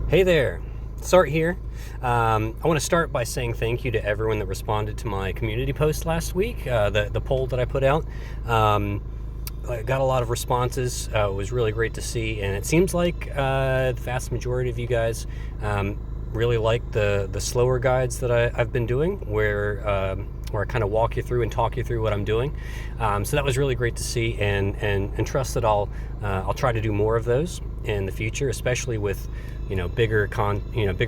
Hey there, Sart here. I want to start by saying thank you to everyone that responded to my community post last week, the poll that I put out. I got a lot of responses. It was really great to see, and it seems like the vast majority of you guys really like the slower guides that I've been doing, where I kind of walk you through and talk you through what I'm doing. So that was really great to see, and trust that I'll try to do more of those in the future, especially with bigger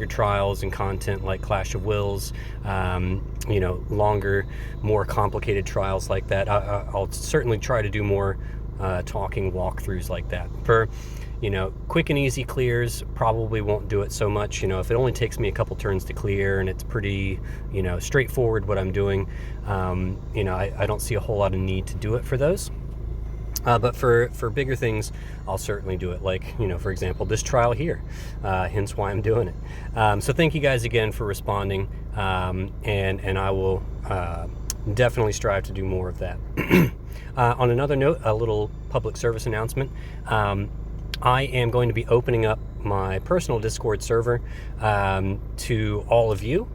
trials and content like Clash of Wills, longer, more complicated trials like that. I'll certainly try to do more talking walkthroughs like that. For quick and easy clears, probably won't do it so much. If it only takes me a couple turns to clear and it's pretty straightforward what I'm doing, I don't see a whole lot of need to do it for those. But for bigger things, I'll certainly do it. Like, for example, this trial here, hence why I'm doing it. So thank you guys again for responding, and I will definitely strive to do more of that. On another note, a little public service announcement. I am going to be opening up my personal Discord server to all of you.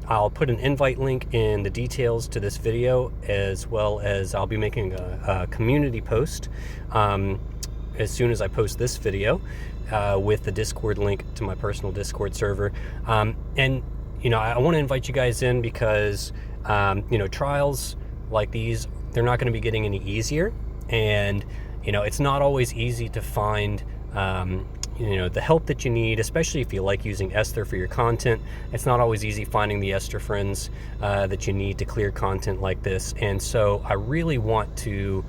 I'll put an invite link in the details to this video, as well as I'll be making a community post as soon as I post this video with the Discord link to my personal Discord server. And I want to invite you guys in because trials like these, they're not going to be getting any easier, and it's not always easy to find the help that you need, especially if you like using Esther for your content. It's not always easy finding the Esther friends that you need to clear content like this. And so I really want to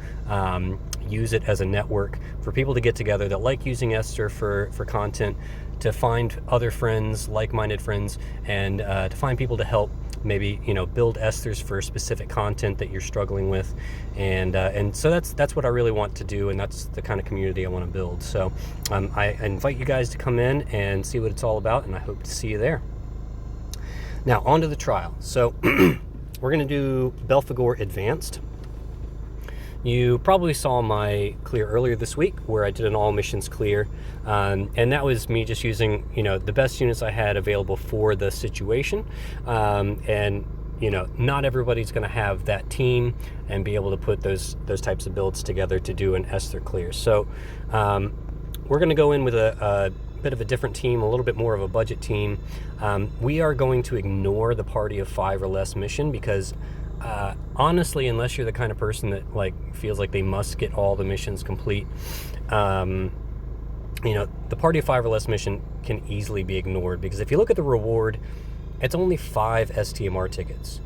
use it as a network for people to get together that like using Esther for content, to find other friends, like-minded friends, and to find people to help maybe build Esthers for specific content that you're struggling with, and so that's what I really want to do, and that's the kind of community I want to build. So I invite you guys to come in and see what it's all about, and I hope to see you there. Now on to the trial. So we're going to do Belphegor Advanced. You probably saw my clear earlier this week where I did an all missions clear, and that was me just using the best units I had available for the situation, and not everybody's going to have that team and be able to put those types of builds together to do an Esther clear. So we're going to go in with a bit of a different team, a little bit more of a budget team. We are going to ignore the party of 5 or less mission because honestly, unless you're the kind of person that feels like they must get all the missions complete, the party of 5 or less mission can easily be ignored, because if you look at the reward, it's only 5 STMR tickets,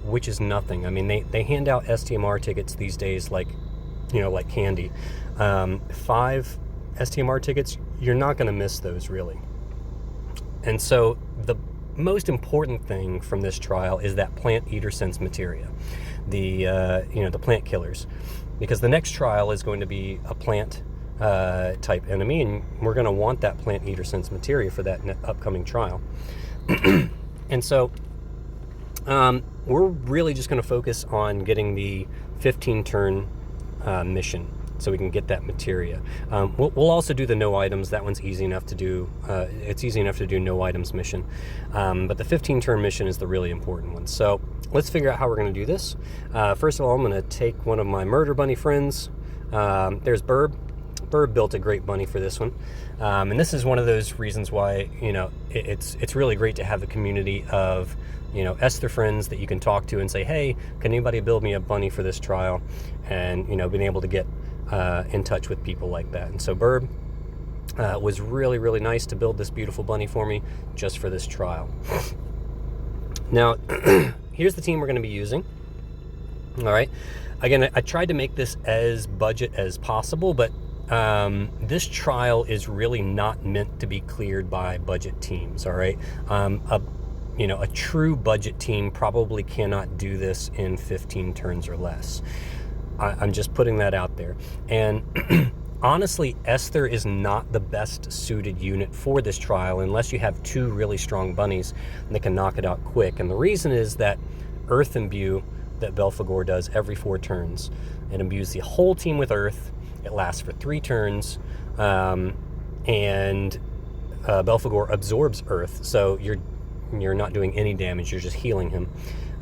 which is nothing. I mean, they hand out STMR tickets these days like candy. 5 STMR tickets, you're not going to miss those really. And so the most important thing from this trial is that plant eater sense materia, the plant killers, because the next trial is going to be a plant type enemy, and we're going to want that plant eater sense materia for that upcoming trial. And so we're really just going to focus on getting the 15 turn mission, so we can get that materia. We'll also do the no items. That one's easy enough to do. It's easy enough to do no items mission. But the 15 turn mission is the really important one. So let's figure out how we're going to do this. First of all, I'm going to take one of my murder bunny friends. There's Burb. Burb built a great bunny for this one. And this is one of those reasons why, it's really great to have a community of Esther friends that you can talk to and say, hey, can anybody build me a bunny for this trial? And being able to get in touch with people like that. And so Burb was really, really nice to build this beautiful bunny for me just for this trial. Now, here's the team we're going to be using. All right. Again, I tried to make this as budget as possible, but this trial is really not meant to be cleared by budget teams. All right. A true budget team probably cannot do this in 15 turns or less. I'm just putting that out there. And honestly, Esther is not the best suited unit for this trial unless you have 2 really strong bunnies that can knock it out quick. And the reason is that Earth Imbue that Belphegor does every 4 turns. It imbues the whole team with Earth. It lasts for 3 turns. And Belphegor absorbs earth, so you're not doing any damage, you're just healing him.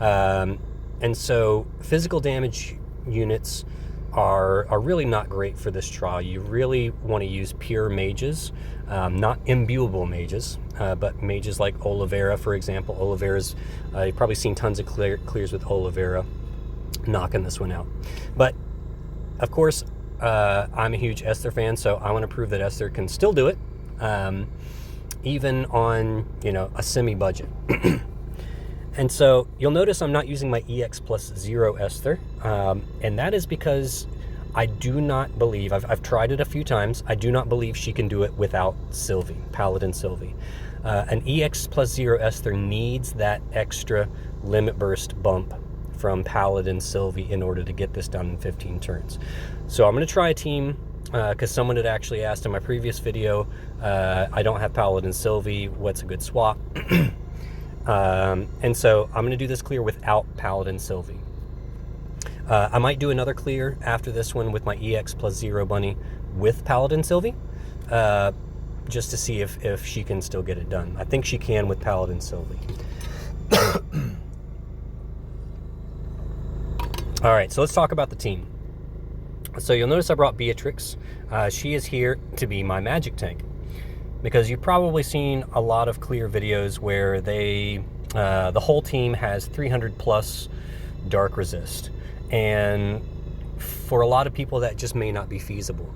And so physical damage units are really not great for this trial. You really want to use pure mages, not imbuable mages, but mages like Olivera, for example. Olivera's, you've probably seen tons of clears with Olivera knocking this one out. But of course, I'm a huge Esther fan, so I want to prove that Esther can still do it, even on, you know, a semi-budget. And so you'll notice I'm not using my EX plus 0 Esther, and that is because I do not believe, I've tried it a few times, I do not believe she can do it without Sylvie, Paladin Sylvie. An EX plus 0 Esther needs that extra limit burst bump from Paladin Sylvie in order to get this done in 15 turns. So I'm going to try a team, because someone had actually asked in my previous video, I don't have Paladin Sylvie, what's a good swap? And so I'm going to do this clear without Paladin Sylvie. I might do another clear after this one with my EX plus 0 bunny with Paladin Sylvie, just to see if she can still get it done. I think she can with Paladin Sylvie. All right, so let's talk about the team. So you'll notice I brought Beatrix. She is here to be my magic tank, because you've probably seen a lot of clear videos where they, the whole team has 300 plus dark resist. And for a lot of people, that just may not be feasible.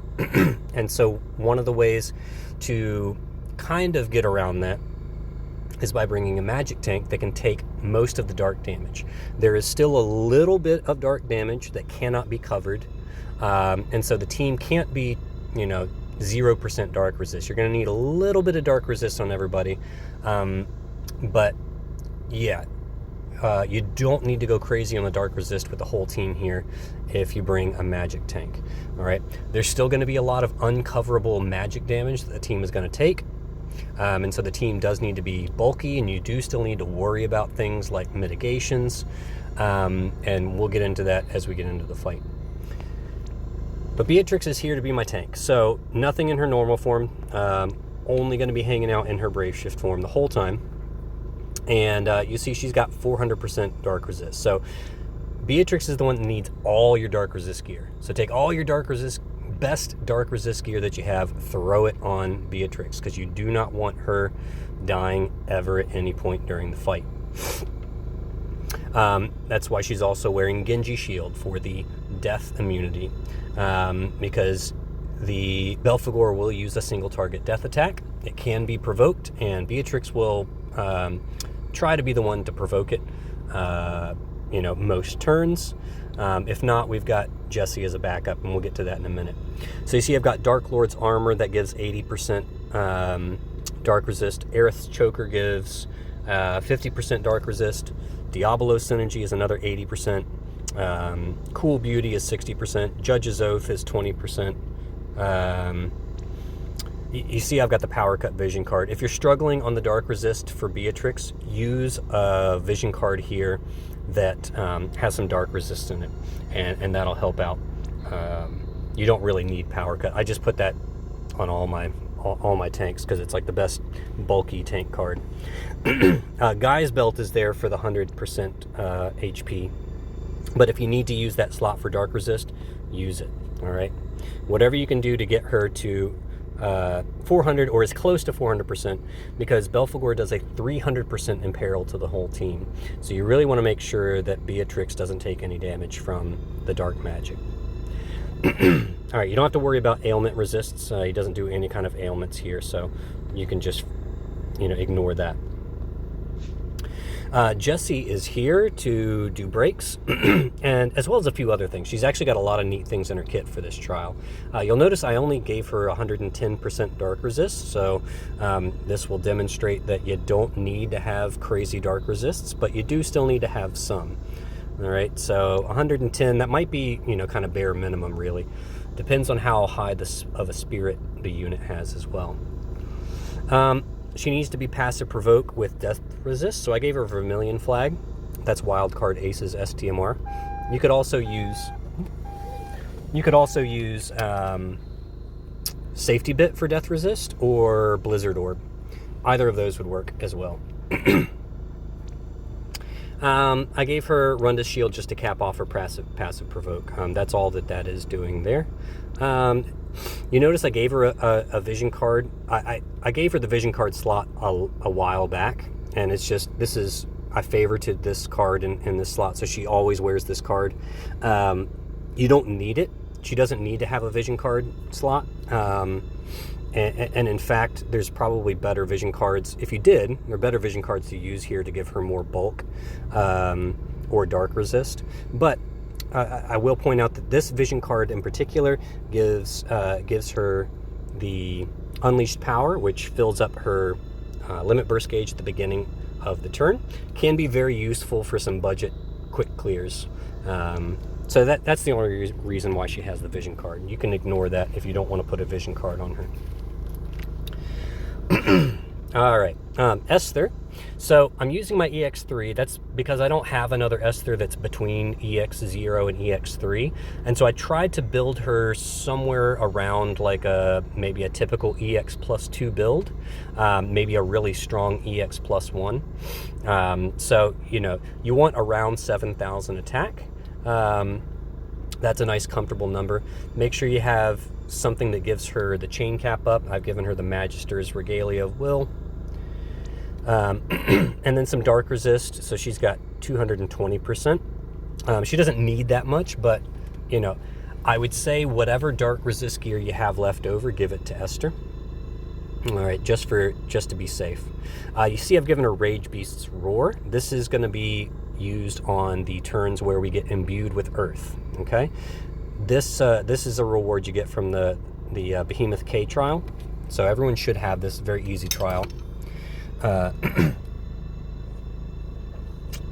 And so one of the ways to kind of get around that is by bringing a magic tank that can take most of the dark damage. There is still a little bit of dark damage that cannot be covered. And so the team can't be, you know, 0% dark resist. You're going to need a little bit of dark resist on everybody. But yeah, you don't need to go crazy on the dark resist with the whole team here if you bring a magic tank. All right, there's still going to be a lot of uncoverable magic damage that the team is going to take. And so the team does need to be bulky, and you do still need to worry about things like mitigations. And we'll get into that as we get into the fight. But Beatrix is here to be my tank. So nothing in her normal form, only going to be hanging out in her Brave Shift form the whole time. And you see she's got 400% dark resist. So Beatrix is the one that needs all your dark resist gear. So take all your dark resist, best dark resist gear that you have, throw it on Beatrix, because you do not want her dying ever at any point during the fight. That's why she's also wearing Genji Shield for the death immunity, because the Belphegor will use a single target death attack. It can be provoked, and Beatrix will try to be the one to provoke it, you know, most turns. If not, we've got Jessie as a backup, and we'll get to that in a minute. So you see I've got Dark Lord's armor that gives 80% dark resist. Aerith's choker gives 50% dark resist. Diablo's synergy is another 80%. Cool Beauty is 60%. Judge's Oath is 20%. You see I've got the Power Cut Vision card. If you're struggling on the dark resist for Beatrix, use a vision card here that has some dark resist in it, and that'll help out. You don't really need Power Cut. I just put that on all my tanks because it's like the best bulky tank card. Guy's Belt is there for the 100% HP, but if you need to use that slot for dark resist, use it. All right, whatever you can do to get her to 400 or as close to 400%, because Belphegor does a 300% imperil to the whole team. So you really want to make sure that Beatrix doesn't take any damage from the dark magic. All right, you don't have to worry about ailment resists. He doesn't do any kind of ailments here, so you can just, you know, ignore that. Jessie is here to do breaks, and as well as a few other things. She's actually got a lot of neat things in her kit for this trial. You'll notice I only gave her 110% dark resist, so this will demonstrate that you don't need to have crazy dark resists, but you do still need to have some. All right, so 110, that might be, you know, kind of bare minimum, really. Depends on how high of a spirit the unit has as well. She needs to be passive provoke with death resist, so I gave her a Vermilion Flag. That's Wildcard Ace's STMR. You could also use Safety Bit for death resist, or Blizzard Orb either of those would work as well. I gave her Runda's shield just to cap off her passive provoke. That's all that is doing there. You notice I gave her a vision card. I gave her the vision card slot a while back, and it's just, I favorited this card in this slot, so she always wears this card. You don't need it. She doesn't need to have a vision card slot. And in fact, there's probably better vision cards. If you did, there are better vision cards to use here to give her more bulk or dark resist. But I will point out that this vision card in particular gives her the Unleashed Power, which fills up her limit burst gauge at the beginning of the turn. Can be very useful for some budget quick clears. So that's the only reason why she has the vision card. You can ignore that if you don't want to put a vision card on her. All right, Esther. So I'm using my EX3. That's because I don't have another Esther that's between EX0 and EX3. And so I tried to build her somewhere around like maybe a typical EX plus 2 build, maybe a really strong EX plus 1. So, you want around 7,000 attack. That's a nice comfortable number. Make sure you have something that gives her the chain cap up. I've given her the Magister's Regalia of Will. And then some dark resist, so she's got 220%. She doesn't need that much, but I would say whatever dark resist gear you have left over, give it to Esther. All right, just to be safe. You see I've given her Rage Beast's Roar. This is going to be used on the turns where we get imbued with Earth. Okay, this is a reward you get from the Behemoth K trial, so everyone should have this very easy trial.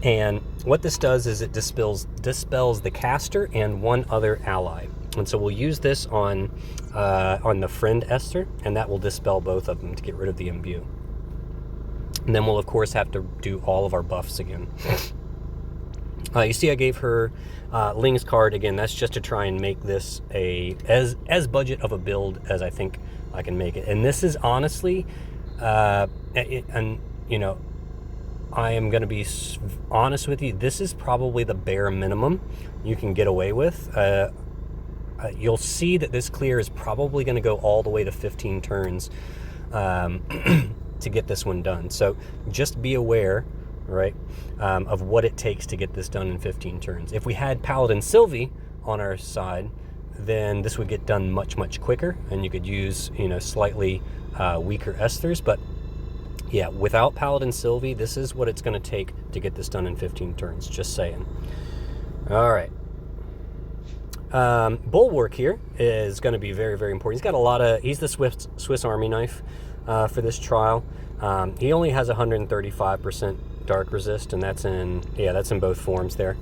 And what this does is it dispels the caster and one other ally, and so we'll use this on the friend Esther, and that will dispel both of them to get rid of the imbue. And then we'll of course have to do all of our buffs again. You see I gave her Ling's card again. That's just to try and make this as budget of a build as I think I can make it. And this is honestly, I am going to be honest with you, this is probably the bare minimum you can get away with. You'll see that this clear is probably going to go all the way to 15 turns to get this one done. So just be aware, right, of what it takes to get this done in 15 turns. If we had Paladin Sylvie on our side, then this would get done much, much quicker, and you could use, slightly weaker Esthers. But yeah, without Paladin Sylvie, this is what it's going to take to get this done in 15 turns, just saying. All right. Bulwark here is going to be very, very important. He's the Swiss Army knife for this trial. He only has 135% dark resist, and that's in both forms there.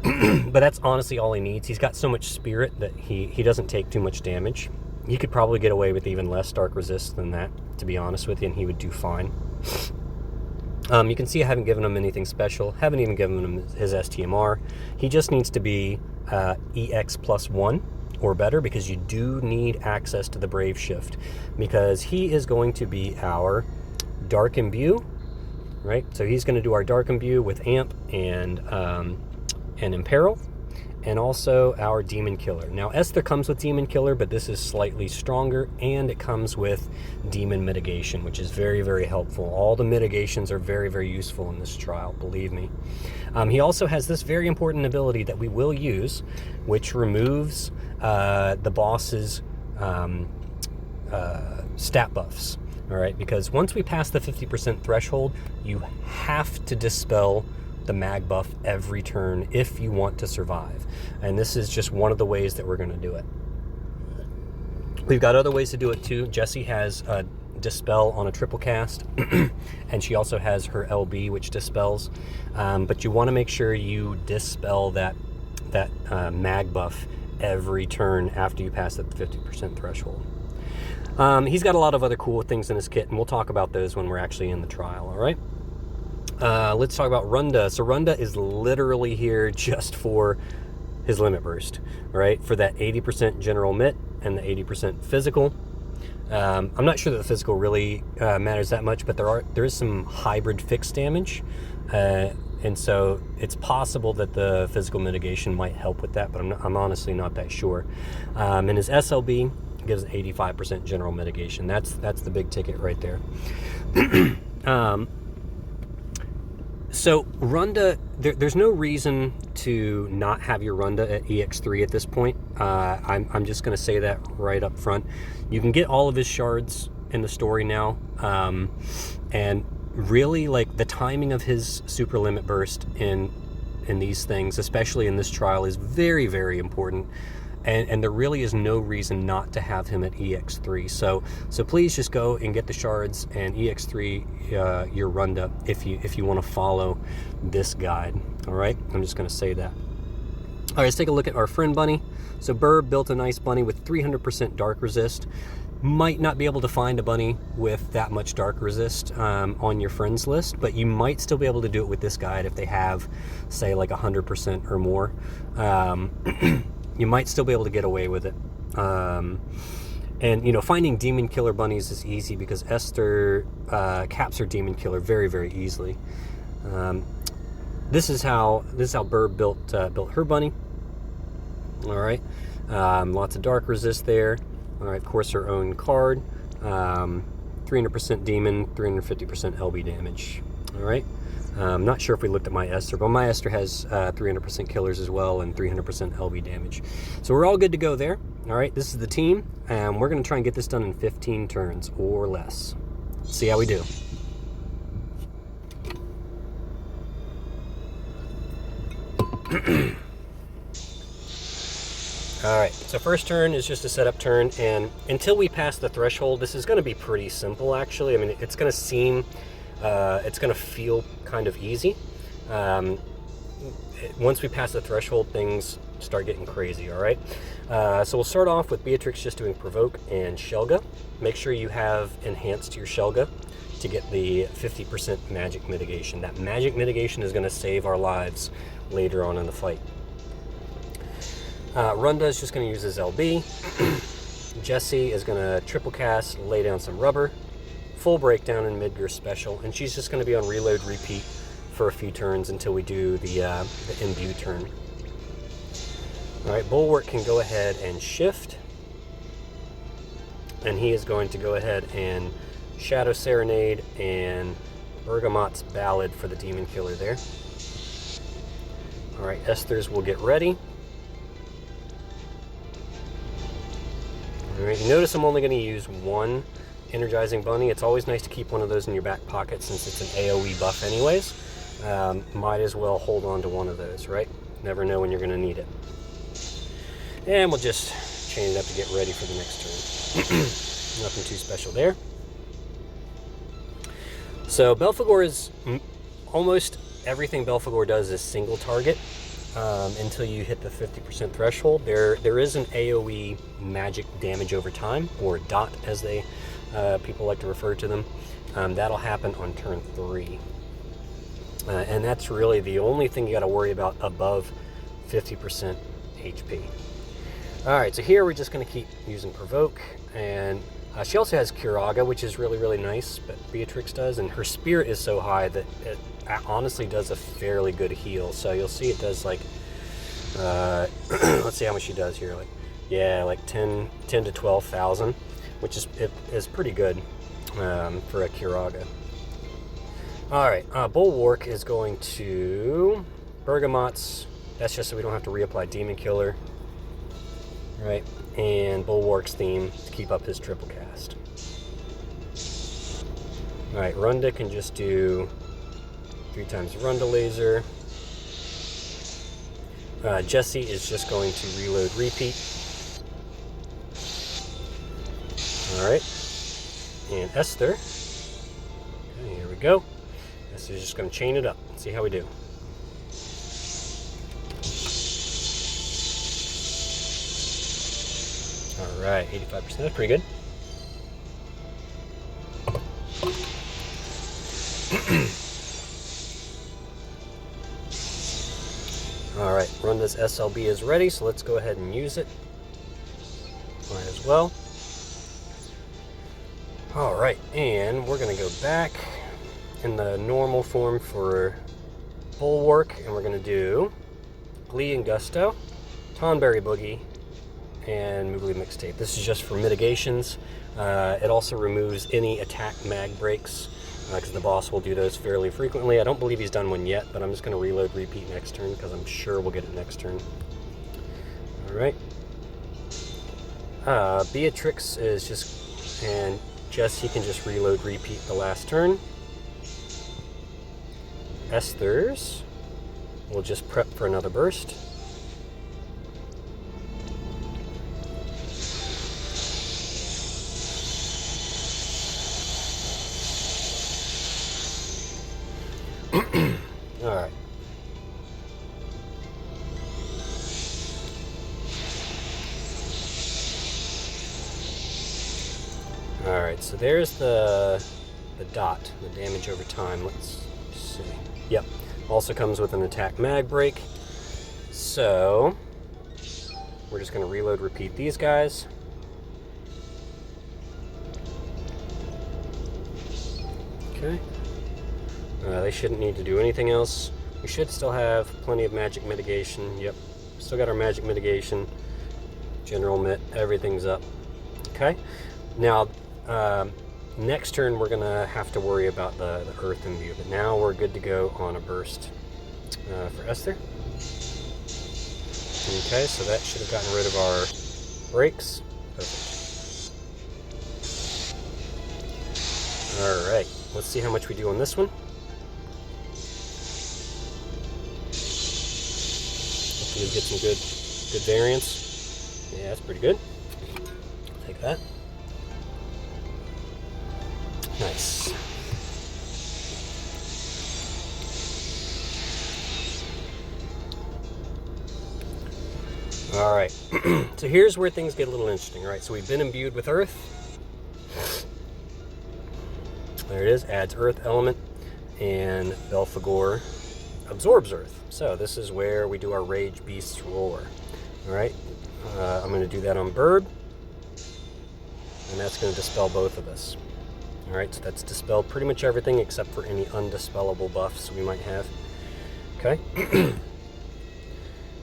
But that's honestly all he needs. He's got so much spirit that he doesn't take too much damage. You could probably get away with even less dark resist than that, to be honest with you, and he would do fine. You can see I haven't given him anything special. Haven't even given him his STMR. He just needs to be EX plus 1 or better, because you do need access to the Brave Shift, because he is going to be our Dark Imbue, right? So he's going to do our Dark Imbue with Amp and Imperil, and also our Demon Killer. Now Esther comes with Demon Killer, but this is slightly stronger, and it comes with Demon Mitigation, which is very, very helpful. All the mitigations are very, very useful in this trial, believe me. He also has this very important ability that we will use, which removes the boss's stat buffs. All right, because once we pass the 50% threshold, you have to dispel the mag buff every turn if you want to survive. And this is just one of the ways that we're going to do it. We've got other ways to do it too. Jessie has dispel on a triple cast, and she also has her LB, which dispels. But you want to make sure you dispel that mag buff every turn after you pass that 50% threshold. He's got a lot of other cool things in his kit, and we'll talk about those when we're actually in the trial, all right? Let's talk about Runda. So Runda is literally here just for his limit burst, right? For that 80% general mit and the 80% physical. I'm not sure that the physical really matters that much, but there is some hybrid fixed damage, and so it's possible that the physical mitigation might help with that, but I'm honestly not that sure. And his SLB gives 85% general mitigation. That's the big ticket right there. So Runda, there's no reason to not have your Runda at EX3 at this point. I'm just going to say that right up front. You can get all of his shards in the story now, and really, like, the timing of his super limit burst in these things, especially in this trial, is very, very important. And there really is no reason not to have him at EX3. So please just go and get the shards and EX3 your Runda if you want to follow this guide. All right, I'm just going to say that. All right, let's take a look at our friend bunny. So Burb built a nice bunny with 300% dark resist. Might not be able to find a bunny with that much dark resist on your friends list, but you might still be able to do it with this guide if they have, say, like 100% or more. You might still be able to get away with it. And, you know, finding demon killer bunnies is easy because Esther caps her demon killer very, very easily. This is how Burb built her bunny. All right, lots of dark resist there. All right, of course, her own card. 300% demon, 350% LB damage. All right. I'm not sure if we looked at my Esther, but my Esther has 300% killers as well and 300% LB damage. So we're all good to go there. All right, this is the team, and we're going to try and get this done in 15 turns or less. Let's see how we do. All right, so first turn is just a setup turn, and until we pass the threshold, this is going to be pretty simple, actually. I mean, it's going to seem... it's going to feel kind of easy. Once we pass the threshold, things start getting crazy, all right? So we'll start off with Beatrix just doing Provoke and Shelga. Make sure you have enhanced your Shelga to get the 50% magic mitigation. That magic mitigation is going to save our lives later on in the fight. Runda is just going to use his LB. Jessie is going to triple cast, lay down some rubber. Full breakdown in mid-gear special, and she's just going to be on reload repeat for a few turns until we do the Imbue turn. All right, Bulwark can go ahead and shift, and he is going to go ahead and Shadow Serenade and Bergamot's Ballad for the Demon Killer there. All right, Esther's will get ready. All right, you notice I'm only going to use one Energizing Bunny. It's always nice to keep one of those in your back pocket since it's an AoE buff anyways. Might as well hold on to one of those, right? Never know when you're going to need it. And we'll just chain it up to get ready for the next turn. Nothing too special there. So Belphegor is almost everything Belphegor does is single target until you hit the 50% threshold. There is an AoE magic damage over time, or dot as they people like to refer to them. That'll happen on turn 3. And that's really the only thing you got to worry about above 50% HP. Alright, so here we're just going to keep using Provoke, and she also has Curaga, which is really, really nice, but Beatrix does, and her Spirit is so high that it honestly does a fairly good heal. So you'll see it does like, let's see how much she does here, like, yeah, like 10 to 12,000. Which is pretty good for a Curaga. All right, Bulwark is going to Bergamot's. That's just so we don't have to reapply Demon Killer. All right, and Bulwark's theme to keep up his triple cast. All right, Runda can just do 3 times Runda Laser. Jessie is just going to reload repeat. All right, and Esther, okay, here we go. Esther's just going to chain it up. Let's see how we do. All right, 85%, that's pretty good. All right, Runda's SLB is ready, so let's go ahead and use it. Might as well. All right, and we're gonna go back in the normal form for Bulwark, and we're gonna do Glee and Gusto, Tonberry Boogie, and Moogly Mixtape. This is just for mitigations. It also removes any attack mag breaks, because the boss will do those fairly frequently. I don't believe he's done one yet, but I'm just gonna reload, repeat next turn, because I'm sure we'll get it next turn. All right. Beatrix is just, and Jessie can just reload, repeat the last turn. Esther's will just prep for another burst. All right. All right, so there's the dot, the damage over time. Let's see. Yep, also comes with an attack mag break. So we're just gonna reload, repeat these guys. Okay. They shouldn't need to do anything else. We should still have plenty of magic mitigation. Yep, still got our magic mitigation. General mit, everything's up. Okay, now next turn we're gonna have to worry about the earth imbue, but now we're good to go on a burst for Esther. Okay, so that should have gotten rid of our breaks. Perfect. All right, let's see how much we do on this one. Hopefully we get some good variance. Yeah, that's pretty good. Take that. Nice. All right, so here's where things get a little interesting. All right, so we've been imbued with earth. There it is, adds earth element, and Belphegor absorbs earth. So this is where we do our Rage Beast's Roar. All right, I'm gonna do that on Burb, and that's gonna dispel both of us. All right, so that's dispelled pretty much everything except for any undispellable buffs we might have. Okay.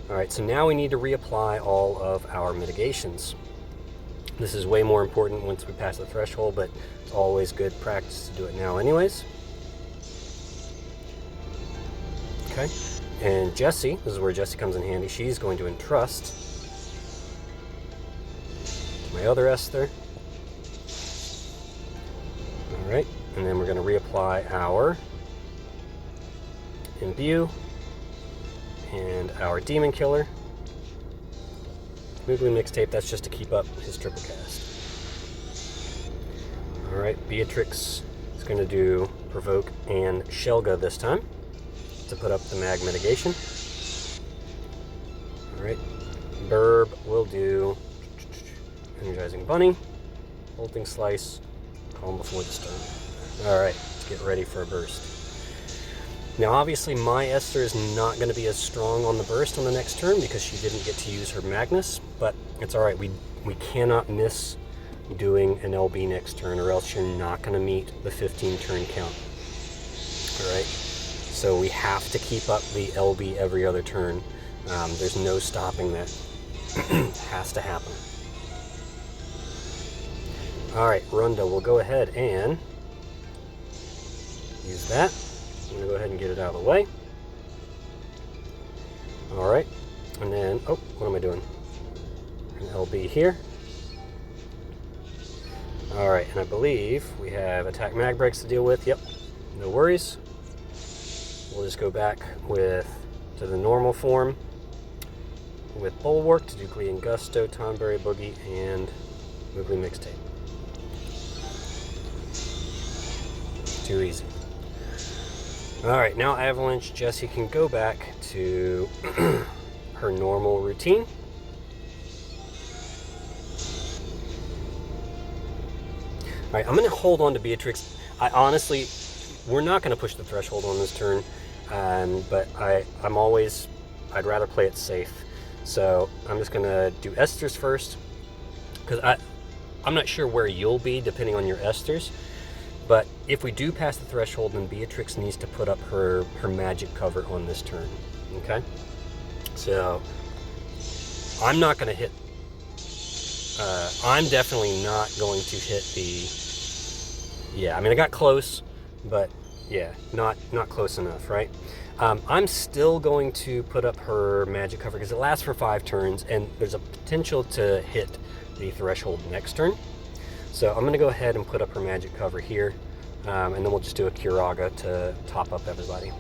All right, so now we need to reapply all of our mitigations. This is way more important once we pass the threshold, but it's always good practice to do it now anyways. Okay, and Jessie, this is where Jessie comes in handy. She's going to entrust my other Esther. All right, and then we're going to reapply our Imbue and our Demon Killer. Moogly Mixtape, that's just to keep up his triple cast. All right, Beatrix is going to do Provoke and Shelga this time to put up the mag mitigation. All right, Burb will do Energizing Bunny, Bolting Slice, Calm Before the Storm. All right, let's get ready for a burst. Now, obviously, my Esther is not going to be as strong on the burst on the next turn because she didn't get to use her Magnus, but it's all right. We cannot miss doing an LB next turn, or else you're not going to meet the 15 turn count. All right, so we have to keep up the LB every other turn. There's no stopping that. Has to happen. All right, Runda, we'll go ahead and use that. I'm going to go ahead and get it out of the way. All right, and then, oh, what am I doing? An LB here. All right, and I believe we have attack mag breaks to deal with. Yep, no worries. We'll just go back to the normal form with Bulwark to do Glee and Gusto, Tonberry Boogie, and Moogly Mixtape. Too easy. All right, now Avalanche Jessie can go back to her normal routine. All right, I'm going to hold on to Beatrix. I honestly, we're not going to push the threshold on this turn, but I'd rather play it safe. So I'm just going to do Esther's first, because I'm not sure where you'll be depending on your esters, but if we do pass the threshold, then Beatrix needs to put up her magic cover on this turn. Okay? So I'm not going to hit, I'm definitely not going to hit the, yeah, I mean, I got close, but yeah, not close enough, right? I'm still going to put up her magic cover because it lasts for 5 turns, and there's a potential to hit the threshold next turn. So I'm going to go ahead and put up her magic cover here, and then we'll just do a Curaga to top up everybody.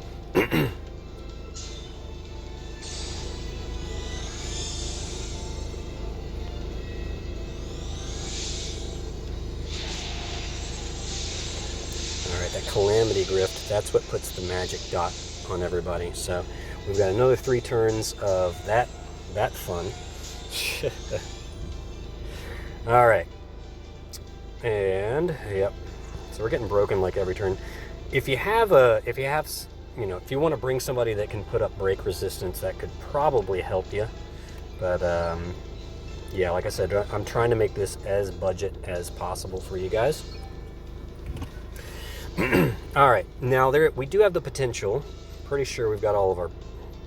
Alright, that Calamity Grift, that's what puts the magic dot on everybody. So we've got another 3 turns of that fun. Alright. And yep. So we're getting broken like every turn. If you want to bring somebody that can put up break resistance, that could probably help you. But yeah, like I said, I'm trying to make this as budget as possible for you guys. All right, now we do have the potential. Pretty sure we've got all of our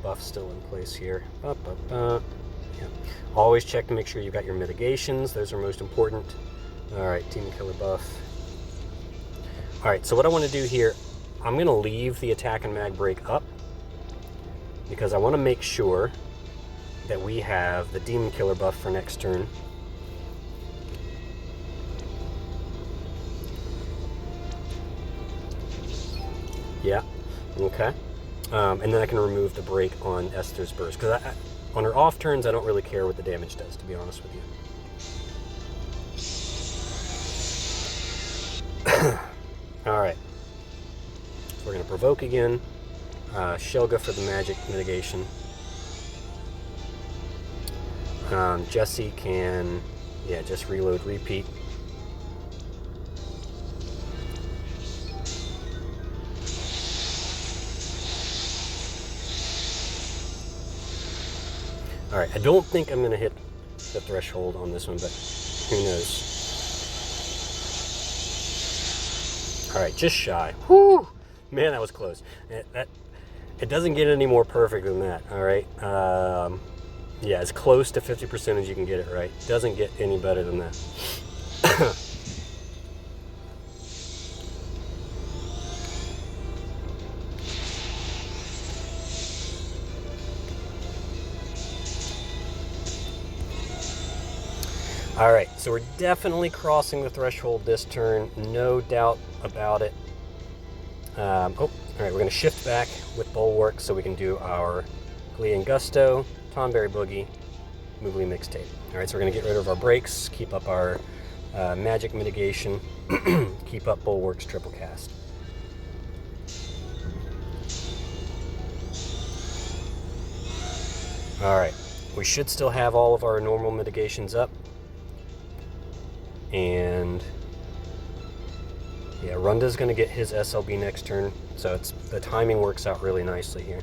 buffs still in place here. Yeah. Always check to make sure you've got your mitigations. Those are most important. All right, Demon Killer buff. All right, so what I want to do here, I'm going to leave the attack and mag break up because I want to make sure that we have the Demon Killer buff for next turn. Yeah, okay. And then I can remove the break on Esther's burst because on her off turns, I don't really care what the damage does, to be honest with you. All right, so we're going to provoke again. Shelga for the magic mitigation. Jessie can, yeah, just reload, repeat. All right, I don't think I'm going to hit the threshold on this one, but who knows? All right, just shy. Whew! Man, that was close. It doesn't get any more perfect than that, all right? Yeah, as close to 50% as you can get it right. Doesn't get any better than that. All right, so we're definitely crossing the threshold this turn, no doubt about it. All right, we're gonna shift back with Bulwark so we can do our Glee and Gusto, Tonberry Boogie, Moogly Mixtape. All right, so we're gonna get rid of our breaks, keep up our magic mitigation, keep up Bulwark's triple cast. All right, we should still have all of our normal mitigations up. And yeah, Runda's going to get his SLB next turn, so the timing works out really nicely here.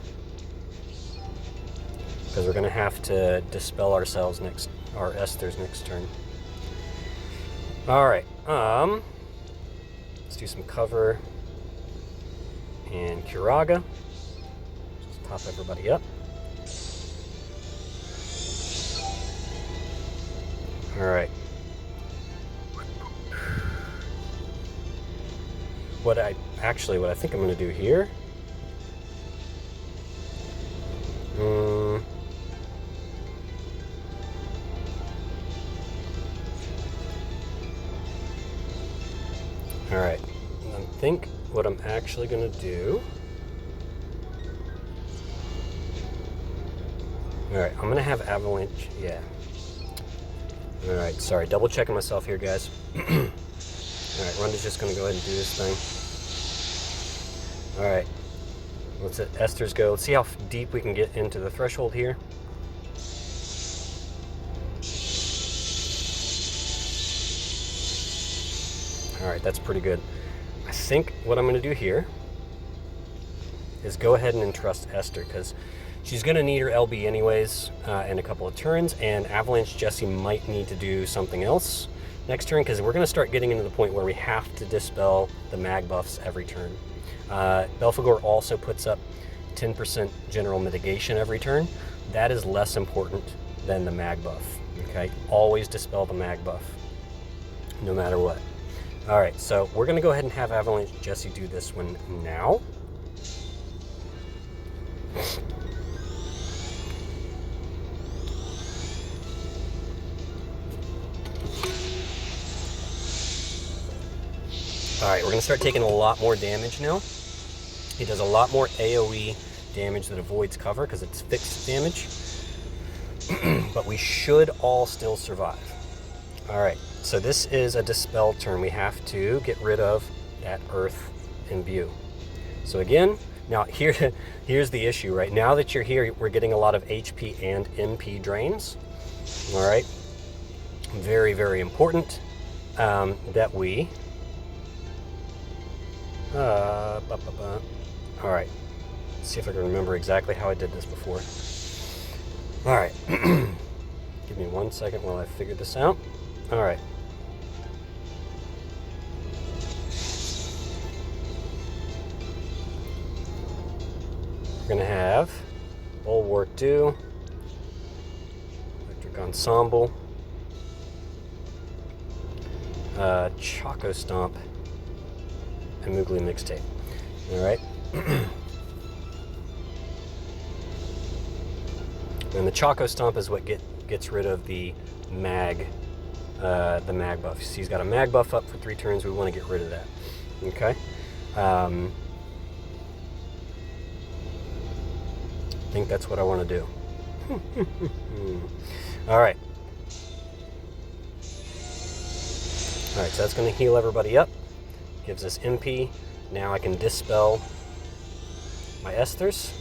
Because we're going to have to dispel our Esther's next turn. All right, let's do some cover and Curaga. Just top everybody up. All right. What I think I'm going to do here. All right. I think what I'm actually going to do. All right. I'm going to have Avalanche. Yeah. All right. Sorry. Double checking myself here, guys. All right, Runda's just going to go ahead and do this thing. All right, let's let Esther's go. Let's see how deep we can get into the threshold here. All right, that's pretty good. I think what I'm going to do here is go ahead and entrust Esther because she's going to need her LB anyways in a couple of turns, and Avalanche Jessie might need to do something else. next turn, because we're going to start getting into the point where we have to dispel the mag buffs every turn. Belphegor also puts up 10% general mitigation every turn. That is less important than the mag buff. Okay, always dispel the mag buff, no matter what. All right, so we're going to go ahead and have Avalanche Jessie do this one now. All right, we're going to start taking a lot more damage now. He does a lot more AoE damage that avoids cover because it's fixed damage. But we should all still survive. All right, so this is a dispel turn. We have to get rid of that Earth Imbue. So again, now here's the issue, right? Now that you're here, we're getting a lot of HP and MP drains. All right, very, very important that we... all right, let's see if I can remember exactly how I did this before. All right, give me 1 second while I figure this out. All right. We're gonna have Bulwark do, Electric Ensemble, Choco Stomp, and Moogly Mixtape. All right. And the Choco Stomp is what gets rid of the mag buff. See, he's got a mag buff up for 3 turns. We want to get rid of that. Okay. I think that's what I want to do. All right. All right, so that's going to heal everybody up. Gives us MP. Now I can dispel my Esthers.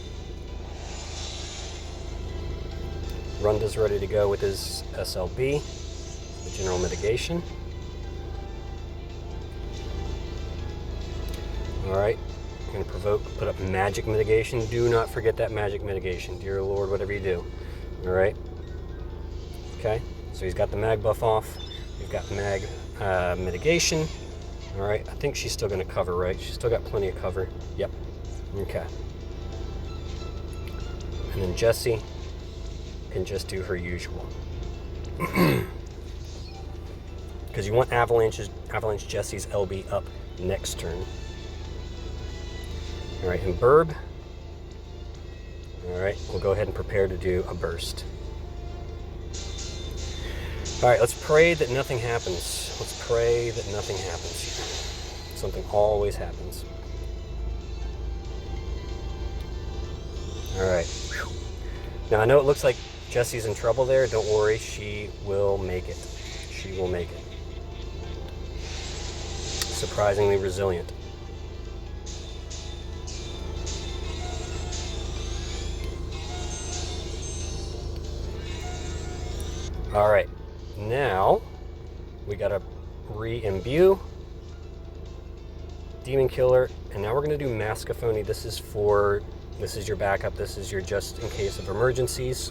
Runda's ready to go with his SLB, the general mitigation. All right, I'm going to put up magic mitigation. Do not forget that magic mitigation, dear Lord, whatever you do. All right. Okay, so he's got the mag buff off. We've got mag mitigation. All right, I think she's still going to cover, right? She's still got plenty of cover. Yep. Okay. And then Jessie can just do her usual. Because you want Avalanche Jessie's LB up next turn. All right, and Burb. All right, we'll go ahead and prepare to do a burst. All right, let's pray that nothing happens. Let's pray that nothing happens here. Something always happens. All right. Whew. Now, I know it looks like Jessie's in trouble there. Don't worry, she will make it. She will make it. Surprisingly resilient. All right, now we gotta re-imbue Demon Killer, and now we're gonna do Mascaphony. This is your backup. This is your just in case of emergencies.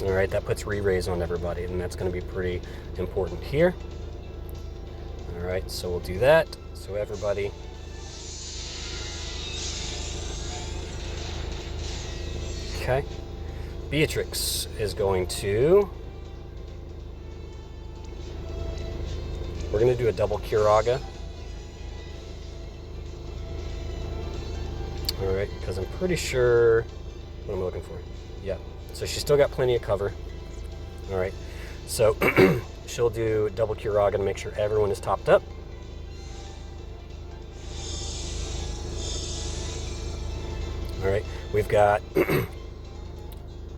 All right, that puts re-raise on everybody, and that's gonna be pretty important here. All right, so we'll do that. So everybody. Okay. Beatrix is going to... We're going to do a double Curaga. All right, because I'm pretty sure... What am I looking for? Yeah, so she's still got plenty of cover. All right, so she'll do double Curaga to make sure everyone is topped up. All right, we've got...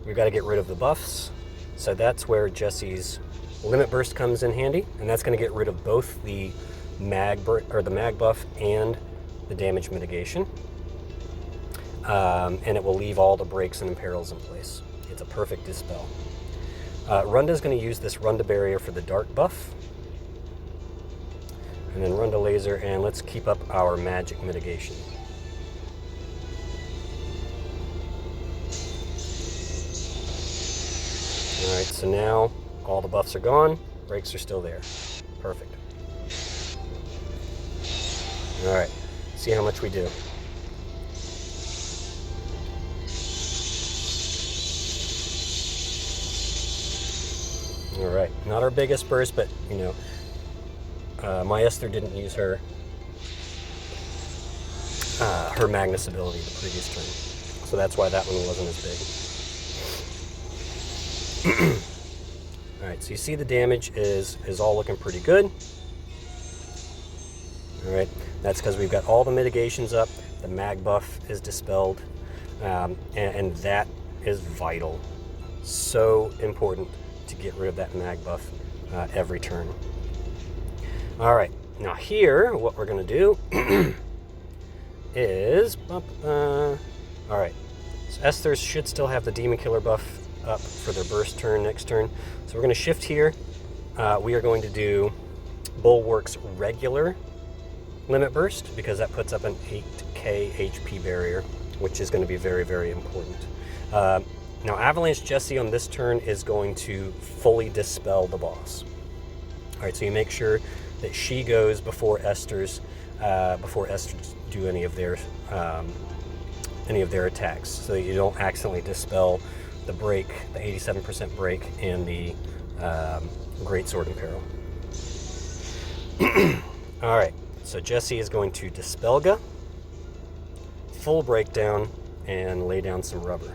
We've got to get rid of the buffs, so that's where Jessie's Limit Burst comes in handy, and that's going to get rid of both the mag buff and the damage mitigation, and it will leave all the breaks and imperils in place. It's a perfect dispel. Runda's going to use this Runda barrier for the dark buff, and then Runda laser, and let's keep up our magic mitigation. All right, so now all the buffs are gone. Brakes are still there. Perfect. All right, see how much we do. All right, not our biggest burst, but you know, my Esther didn't use her Magnus ability the previous turn, so that's why that one wasn't as big. All right, so you see the damage is all looking pretty good. All right, that's because we've got all the mitigations up, the mag buff is dispelled, and that is vital. So important to get rid of that mag buff every turn. All right, now here, what we're gonna do is, all right, so Esther's should still have the Demon Killer buff up for their burst turn next turn. So we're gonna shift here. We are going to do Bulwark's regular limit burst because that puts up an 8k HP barrier, which is gonna be very, very important. Now Avalanche Jessie on this turn is going to fully dispel the boss. All right, so you make sure that she goes before Esther's do any of their attacks, so that you don't accidentally dispel the break, the 87% break, and the Great Sword and Peril. All right, so Jessie is going to Dispelga, full breakdown, and lay down some rubber.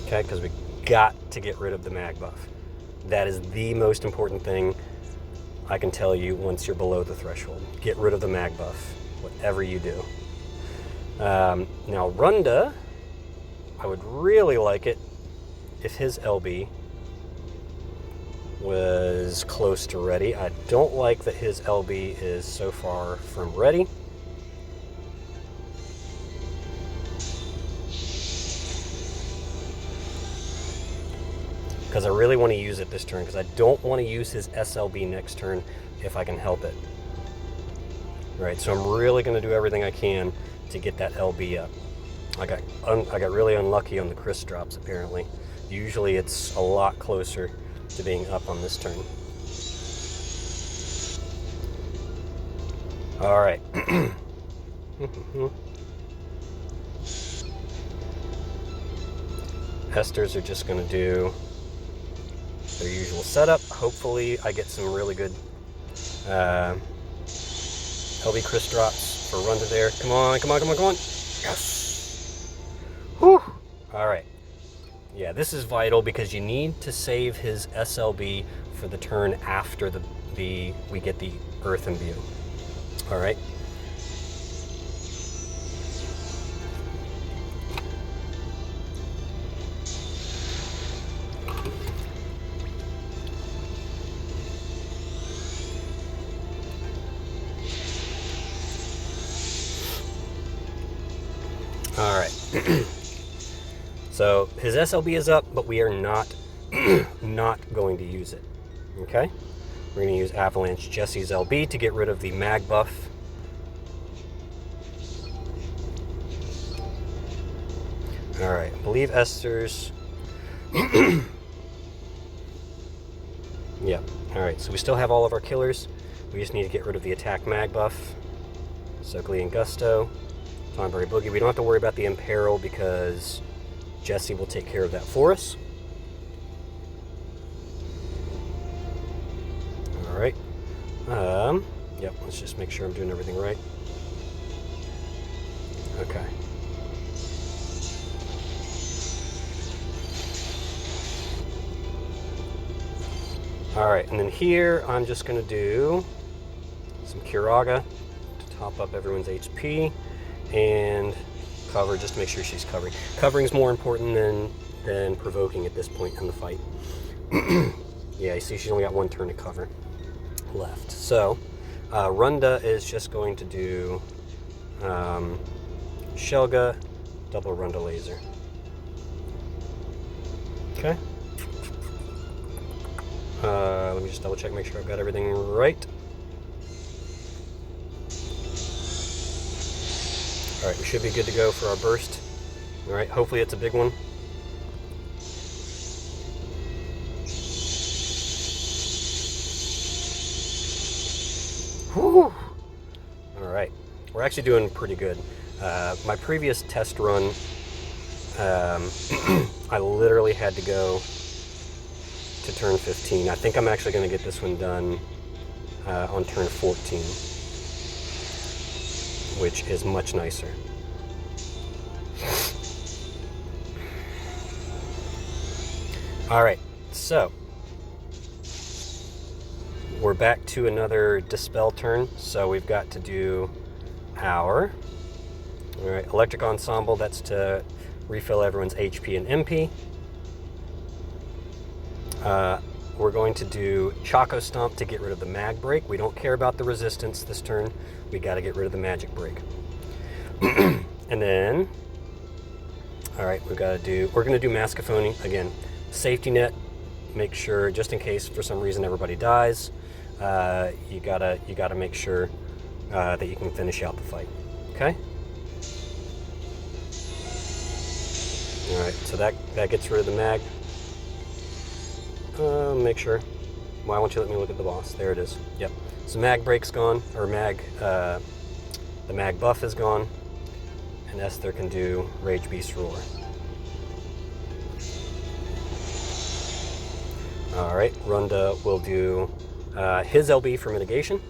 Okay, because we got to get rid of the mag buff. That is the most important thing I can tell you once you're below the threshold. Get rid of the mag buff, whatever you do. Now Runda, I would really like it if his LB was close to ready. I don't like that his LB is so far from ready. Because I really want to use it this turn, because I don't want to use his SLB next turn if I can help it. Right, so I'm really going to do everything I can to get that LB up. I got really unlucky on the Chris drops, apparently. Usually it's a lot closer to being up on this turn. All right. Esther's are just going to do their usual setup. Hopefully I get some really good LB Chris drops for Runda there. Come on, come on, come on, come on. Yes. Whew. All right. Yeah, this is vital because you need to save his SLB for the turn after we get the Earth Imbue. All right. All right. So his SLB is up, but we are not going to use it. Okay? We're going to use Avalanche Jessie's LB to get rid of the mag buff. All right. I believe Esther's. Yeah. All right. So we still have all of our killers. We just need to get rid of the attack mag buff. Soakly and Gusto. Tonberry Boogie. We don't have to worry about the Imperil because Jessie will take care of that for us. All right. Yep, let's just make sure I'm doing everything right. Okay. All right, and then here I'm just going to do some Kiraga to top up everyone's HP and cover just to make sure she's covering. Covering's more important than provoking at this point in the fight. Yeah, you see she's only got one turn to cover left. So Runda is just going to do Shelga, double Runda laser. Okay. Let me just double check, make sure I've got everything right. All right, we should be good to go for our burst. All right, hopefully it's a big one. Whew. All right, we're actually doing pretty good. My previous test run, I literally had to go to turn 15. I think I'm actually going to get this one done on turn 14, which is much nicer. All right, so we're back to another dispel turn. So we've got to do our, all right, electric ensemble. That's to refill everyone's HP and MP. We're going to do Choco Stomp to get rid of the mag break. We don't care about the resistance this turn. We got to get rid of the magic break. And then, all right, we're going to do Mascaphony again. Safety net, make sure, just in case for some reason everybody dies, you gotta make sure that you can finish out the fight. Okay. All right, so that gets rid of the mag. Make sure. Why won't you let me look at the boss? There it is. Yep. So mag break's gone, or the mag buff is gone, and Esther can do Rage Beast Ruler. All right, Runda will do his LB for mitigation.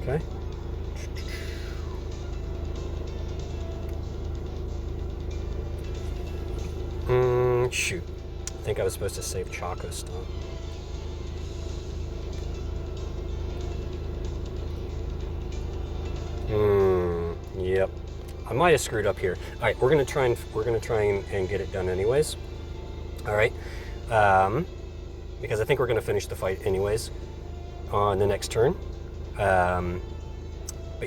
Okay. Shoot. I think I was supposed to save Choco Stomp. Yep. I might have screwed up here. All right, we're gonna try and get it done anyways. All right, because I think we're gonna finish the fight anyways on the next turn. But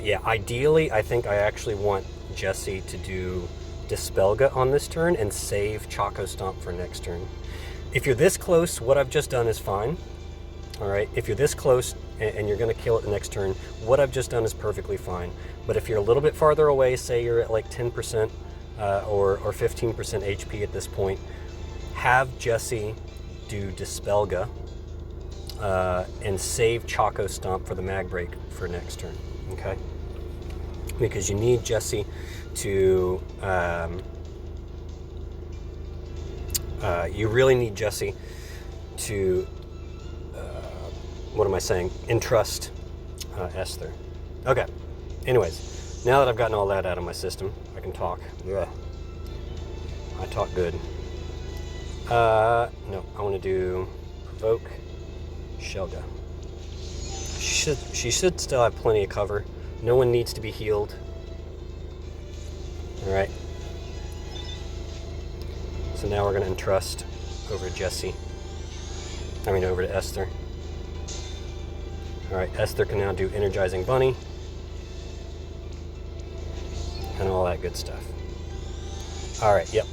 yeah, ideally, I think I actually want Jessie to do Dispelga on this turn and save Choco Stomp for next turn. If you're this close, what I've just done is fine. All right, if you're this close and you're gonna kill it the next turn, what I've just done is perfectly fine. But if you're a little bit farther away, say you're at like 10% or 15% HP at this point, have Jessie do Dispelga and save Choco Stomp for the mag break for next turn, okay? Because you need Jessie to, you really need Jessie to, what am I saying? Entrust Esther. Okay, anyways, now that I've gotten all that out of my system, I can talk. Ugh. I talk good. No, I want to do Provoke Shelga. She should still have plenty of cover. No one needs to be healed. All right. So now we're going to entrust over to Jessie. Over to Esther. All right, Esther can now do Energizing Bunny and all that good stuff. All right, yep.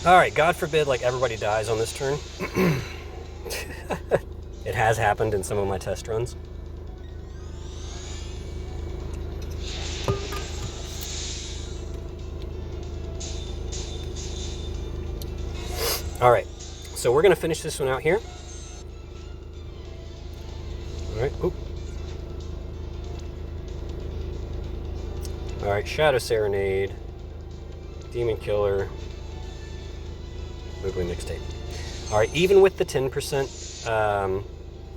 All right, God forbid, like, everybody dies on this turn. It has happened in some of my test runs. All right, so we're gonna finish this one out here. All right, oop. All right, Shadow Serenade, Demon Killer, Wiggly Mixtape. All right, even with the 10%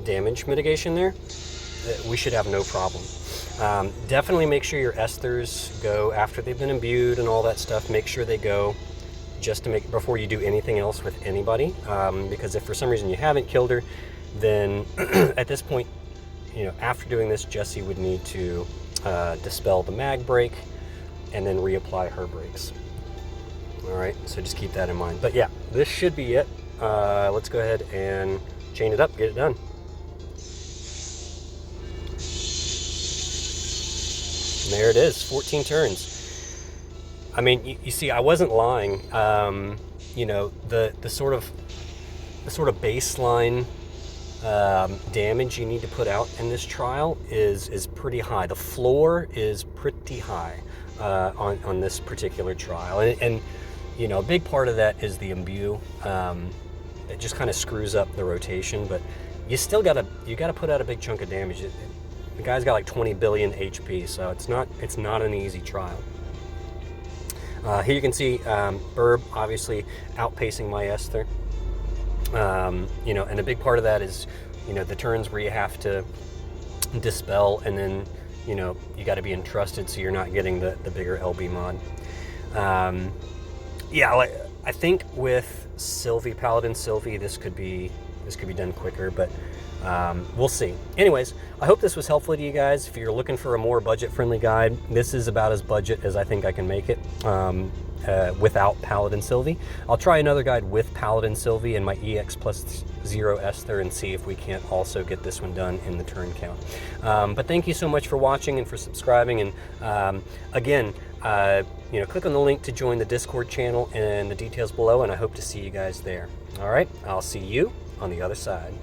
damage mitigation there, we should have no problem. Definitely make sure your Esthers go after they've been imbued and all that stuff. Make sure they go just to make, before you do anything else with anybody. Because if for some reason you haven't killed her, then at this point, after doing this, Jessie would need to dispel the mag break and then reapply her breaks. All right, so just keep that in mind. But yeah, this should be it. Let's go ahead and chain it up, get it done. And there it is, 14 turns. I mean, you see, I wasn't lying. The sort of baseline damage you need to put out in this trial is pretty high. The floor is pretty high on this particular trial, and a big part of that is the imbue. it just kind of screws up the rotation, but you still gotta put out a big chunk of damage. The guy's got like 20 billion HP, so it's not an easy trial. Here you can see Burb obviously outpacing my Esther. You know, and a big part of that is, you know, the turns where you have to dispel, and then, you know, you got to be entrusted so you're not getting the bigger LB mod. Yeah, like, I think with Sylvie, Paladin Sylvie, this could be done quicker, but we'll see. Anyways, I hope this was helpful to you guys. If you're looking for a more budget-friendly guide, this is about as budget as I think I can make it without Paladin Sylvie. I'll try another guide with Paladin Sylvie and my EX plus 0 Esther and see if we can't also get this one done in the turn count. But thank you so much for watching and for subscribing. And again, you know, click on the link to join the Discord channel and the details below, and I hope to see you guys there. All right, I'll see you on the other side.